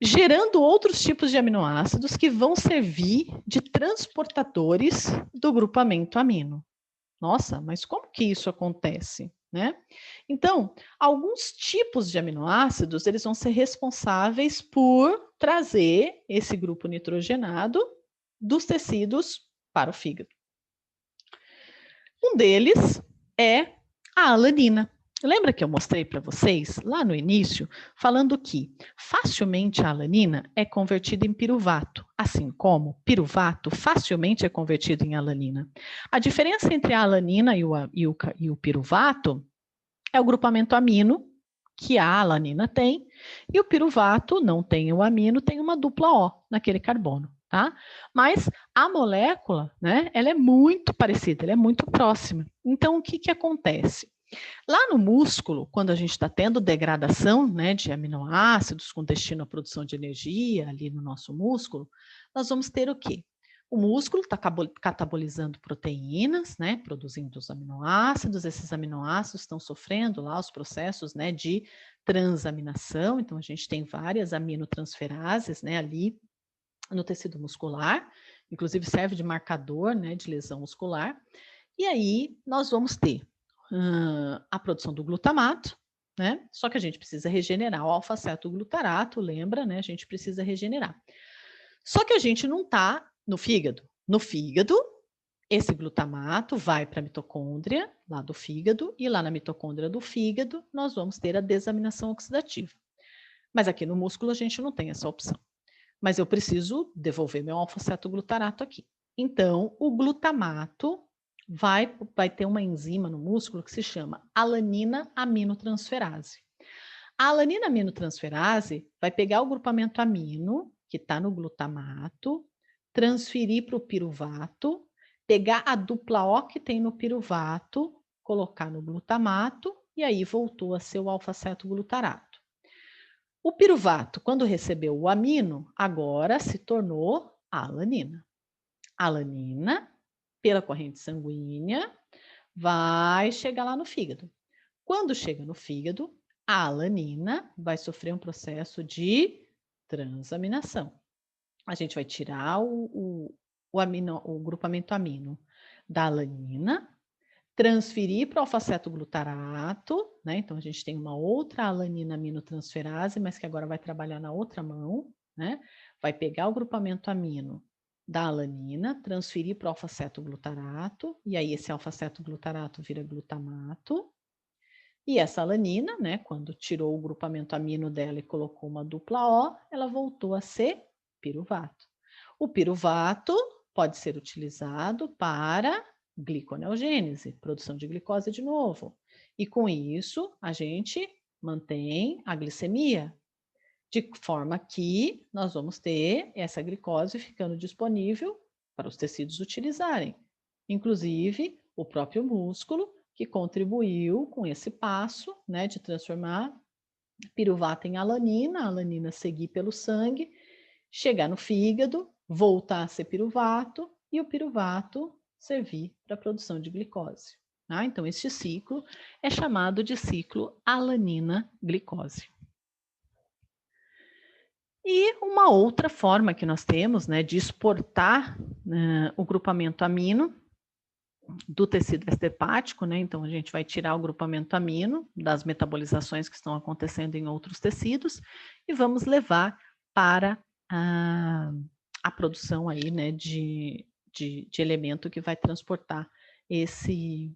gerando outros tipos de aminoácidos que vão servir de transportadores do grupamento amino. Nossa, mas como que isso acontece, né? Então, alguns tipos de aminoácidos, eles vão ser responsáveis por trazer esse grupo nitrogenado dos tecidos para o fígado. Um deles é a alanina. Lembra que eu mostrei para vocês lá no início, falando que facilmente a alanina é convertida em piruvato, assim como piruvato facilmente é convertido em alanina. A diferença entre a alanina e o piruvato é o grupamento amino, que a alanina tem, e o piruvato não tem o amino, tem uma dupla O naquele carbono. Tá? Mas a molécula, né, ela é muito parecida, ela é muito próxima. Então, o que, que acontece? Lá no músculo, quando a gente está tendo degradação, né, de aminoácidos com destino à produção de energia ali no nosso músculo, nós vamos ter o quê? O músculo está catabolizando proteínas, né, produzindo os aminoácidos, esses aminoácidos estão sofrendo lá os processos, né, de transaminação, então a gente tem várias aminotransferases, né, ali no tecido muscular, inclusive serve de marcador, né, de lesão muscular, e aí nós vamos ter a produção do glutamato, né? Só que a gente precisa regenerar o alfa-cetoglutarato, lembra, né? A gente precisa regenerar. Só que a gente não está no fígado. No fígado, esse glutamato vai para a mitocôndria, lá do fígado, e lá na mitocôndria do fígado, nós vamos ter a desaminação oxidativa. Mas aqui no músculo a gente não tem essa opção. Mas eu preciso devolver meu alfa-cetoglutarato aqui. Então, o glutamato vai ter uma enzima no músculo que se chama alanina aminotransferase. A alanina aminotransferase vai pegar o grupamento amino, que está no glutamato, transferir para o piruvato, pegar a dupla O que tem no piruvato, colocar no glutamato, e aí voltou a ser o alfa-cetoglutarato. O piruvato, quando recebeu o amino, agora se tornou a alanina. A alanina, pela corrente sanguínea, vai chegar lá no fígado. Quando chega no fígado, a alanina vai sofrer um processo de transaminação. A gente vai tirar o grupamento amino da alanina, transferir para o alfa-cetoglutarato, né? Então a gente tem uma outra alanina aminotransferase, mas que agora vai trabalhar na outra mão, né? Vai pegar o grupamento amino da alanina, transferir para o alfa-cetoglutarato, e aí esse alfa-cetoglutarato vira glutamato. E essa alanina, né, quando tirou o grupamento amino dela e colocou uma dupla O, ela voltou a ser piruvato. O piruvato pode ser utilizado para gliconeogênese, produção de glicose de novo. E com isso, a gente mantém a glicemia, de forma que nós vamos ter essa glicose ficando disponível para os tecidos utilizarem. Inclusive, o próprio músculo, que contribuiu com esse passo, né, de transformar piruvato em alanina, a alanina seguir pelo sangue, chegar no fígado, voltar a ser piruvato e o piruvato servir para a produção de glicose. Tá? Então, este ciclo é chamado de ciclo alanina-glicose. E uma outra forma que nós temos, né, de exportar o grupamento amino do tecido extrahepático, né? Então a gente vai tirar o grupamento amino das metabolizações que estão acontecendo em outros tecidos e vamos levar para a produção aí, né, de elemento que vai transportar esse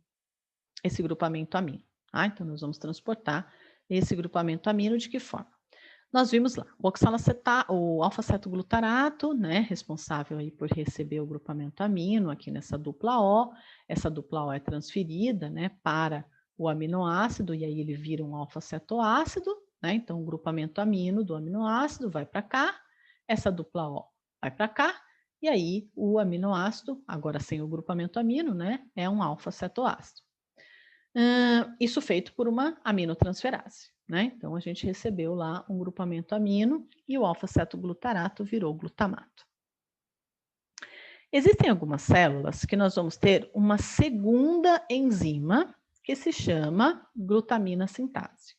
grupamento amino. Tá? Então nós vamos transportar esse grupamento amino de que forma? Nós vimos lá, o alfa-cetoglutarato, né, responsável aí por receber o grupamento amino aqui nessa dupla O. Essa dupla O é transferida, né, para o aminoácido e aí ele vira um alfa-cetoácido né? Então, o grupamento amino do aminoácido vai para cá, essa dupla O vai para cá, e aí o aminoácido, agora sem o grupamento amino, né? É um alfa-cetoácido. Isso feito por uma aminotransferase, né? Então, a gente recebeu lá um grupamento amino e o alfa-cetoglutarato virou glutamato. Existem algumas células que nós vamos ter uma segunda enzima que se chama glutamina sintase.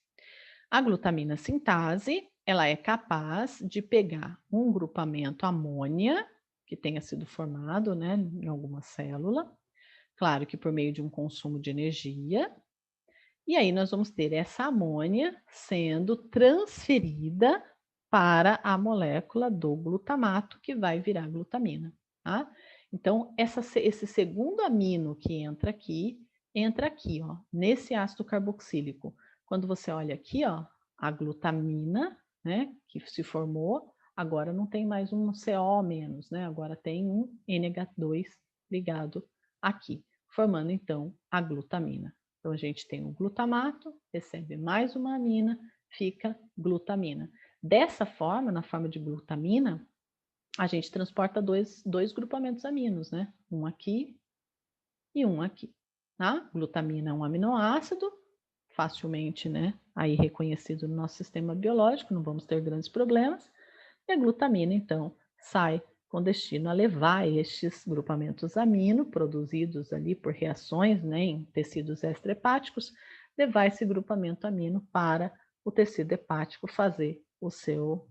A glutamina sintase, ela é capaz de pegar um grupamento amônia que tenha sido formado, né, em alguma célula, claro que por meio de um consumo de energia, e aí nós vamos ter essa amônia sendo transferida para a molécula do glutamato, que vai virar glutamina, tá? Então, esse segundo amino que entra aqui, ó, nesse ácido carboxílico. Quando você olha aqui, ó, a glutamina, né, que se formou, agora não tem mais um CO menos, né? Agora tem um NH2 ligado aqui, formando então a glutamina. Então, a gente tem o glutamato, recebe mais uma amina, fica glutamina. Dessa forma, na forma de glutamina, a gente transporta dois grupamentos aminos, né? Um aqui e um aqui, tá? Glutamina é um aminoácido, facilmente, né? Aí reconhecido no nosso sistema biológico, não vamos ter grandes problemas. E a glutamina, então, sai com destino a levar estes grupamentos amino, produzidos ali por reações, né, em tecidos extrahepáticos, levar esse grupamento amino para o tecido hepático fazer o seu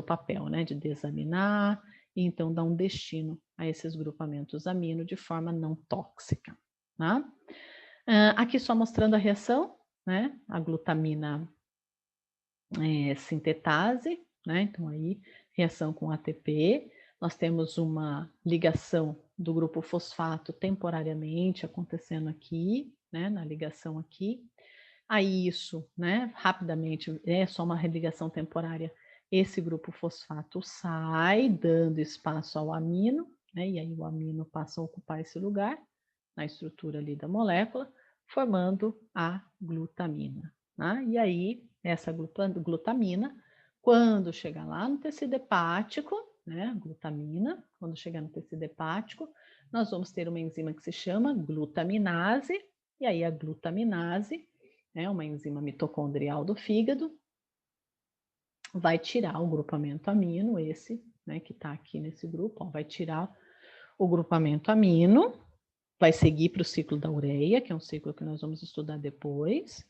papel, né, de desaminar, e então dar um destino a esses grupamentos amino de forma não tóxica. Tá? Aqui só mostrando a reação, né, a glutamina sintetase, né, então aí reação com ATP, nós temos uma ligação do grupo fosfato temporariamente acontecendo aqui, né, na ligação aqui. Aí isso, né, rapidamente, é só uma religação temporária, esse grupo fosfato sai, dando espaço ao amino, né, e aí o amino passa a ocupar esse lugar na estrutura ali da molécula, formando a glutamina. Né? E aí, essa glutamina, quando chegar lá no tecido hepático, né, glutamina, quando chegar no tecido hepático, nós vamos ter uma enzima que se chama glutaminase, e aí a glutaminase, né, uma enzima mitocondrial do fígado, vai tirar o grupamento amino, esse, né, que está aqui nesse grupo, ó, vai tirar o grupamento amino, vai seguir para o ciclo da ureia, que é um ciclo que nós vamos estudar depois,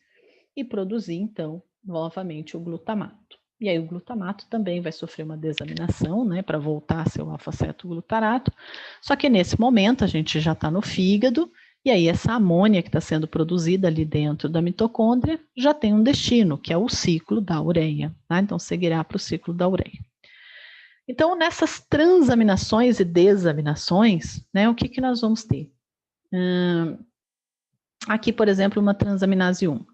e produzir, então, novamente o glutamato. E aí o glutamato também vai sofrer uma desaminação, né, para voltar a ser o alfa-cetoglutarato, só que nesse momento a gente já está no fígado, e aí essa amônia que está sendo produzida ali dentro da mitocôndria já tem um destino, que é o ciclo da ureia, tá? Então seguirá para o ciclo da ureia. Então, nessas transaminações e desaminações, né, o que nós vamos ter? Aqui, por exemplo, uma transaminase 1.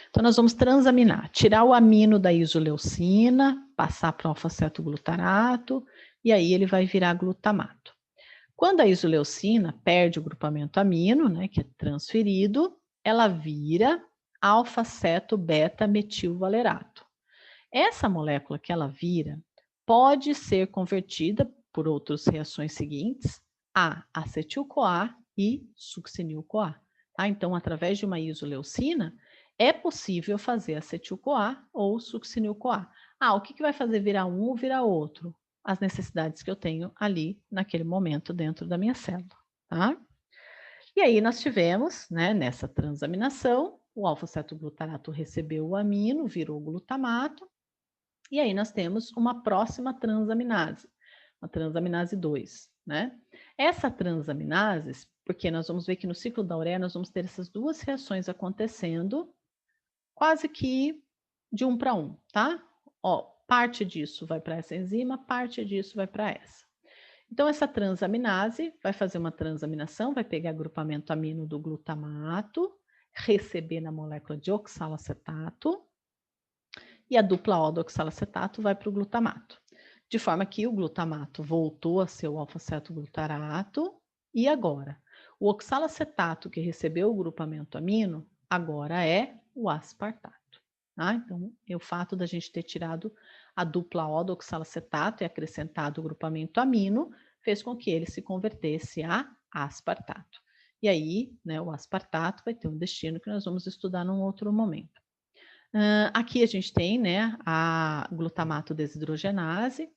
Então, nós vamos transaminar, tirar o amino da isoleucina, passar para o alfa-cetoglutarato, e aí ele vai virar glutamato. Quando a isoleucina perde o grupamento amino, né, que é transferido, ela vira alfa-ceto-beta-metilvalerato. Essa molécula que ela vira pode ser convertida por outras reações seguintes a acetil-CoA e succinil-CoA. Tá? Então, através de uma isoleucina, é possível fazer acetil-CoA ou succinil-CoA. O que vai fazer virar um ou virar outro? As necessidades que eu tenho ali naquele momento dentro da minha célula. Tá? E aí nós tivemos, né, nessa transaminação, o alfa-cetoglutarato recebeu o amino, virou glutamato, e aí nós temos uma próxima transaminase, a transaminase 2, né? Essa transaminase, porque nós vamos ver que no ciclo da ureia nós vamos ter essas duas reações acontecendo quase que de um para um, tá? Ó, parte disso vai para essa enzima, parte disso vai para essa. Então, essa transaminase vai fazer uma transaminação, vai pegar grupamento amino do glutamato, receber na molécula de oxalacetato, e a dupla O do oxalacetato vai para o glutamato. De forma que o glutamato voltou a ser o alfa-cetoglutarato, e agora? O oxalacetato que recebeu o grupamento amino, agora é o aspartato. tá? Então, o fato da gente ter tirado a dupla O do oxalacetato e acrescentado o grupamento amino fez com que ele se convertesse a aspartato. E aí, né, o aspartato vai ter um destino que nós vamos estudar num outro momento. Aqui a gente tem, né, a glutamato desidrogenase.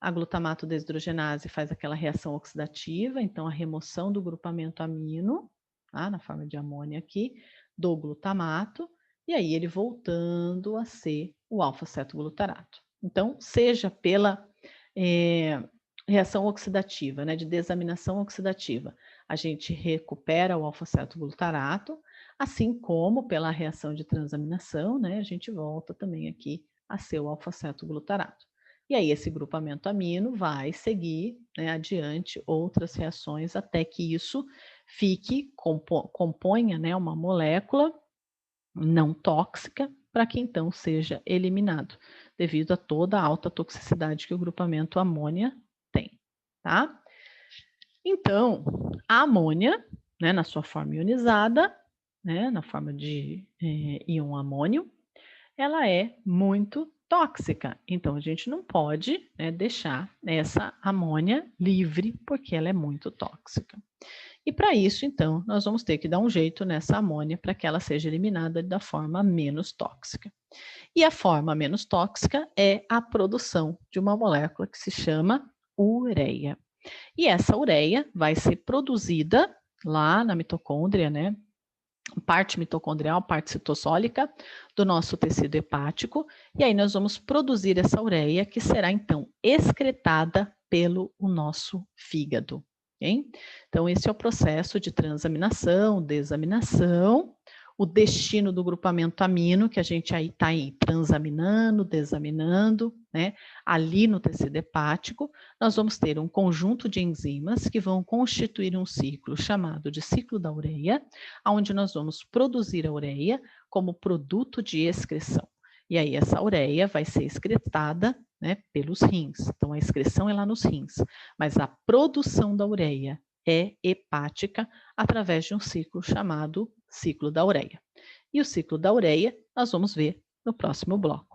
A glutamato desidrogenase faz aquela reação oxidativa, então a remoção do grupamento amino, tá, na forma de amônia aqui, do glutamato, e aí ele voltando a ser o alfa-cetoglutarato. Então, seja pela reação oxidativa, né, de desaminação oxidativa, a gente recupera o alfa-cetoglutarato, assim como pela reação de transaminação, né, a gente volta também aqui a ser o alfa-cetoglutarato. E aí esse grupamento amino vai seguir, né, adiante outras reações até que isso fique, componha, né, uma molécula não tóxica para que então seja eliminado, devido a toda a alta toxicidade que o grupamento amônia tem, tá? Então, a amônia, né, na sua forma ionizada, né, na forma de íon amônio, ela é muito tóxica. Então, a gente não pode, né, deixar essa amônia livre, porque ela é muito tóxica. E para isso, então, nós vamos ter que dar um jeito nessa amônia para que ela seja eliminada da forma menos tóxica. E a forma menos tóxica é a produção de uma molécula que se chama ureia. E essa ureia vai ser produzida lá na mitocôndria, né? Parte mitocondrial, parte citossólica do nosso tecido hepático, e aí nós vamos produzir essa ureia que será então excretada pelo nosso fígado. Okay? Então, esse é o processo de transaminação, desaminação, o destino do grupamento amino, que a gente aí está aí transaminando, desaminando, né? Ali no tecido hepático, nós vamos ter um conjunto de enzimas que vão constituir um ciclo chamado de ciclo da ureia, onde nós vamos produzir a ureia como produto de excreção. E aí essa ureia vai ser excretada, né, pelos rins. Então a excreção é lá nos rins, mas a produção da ureia é hepática através de um ciclo chamado ciclo da ureia. E o ciclo da ureia nós vamos ver no próximo bloco.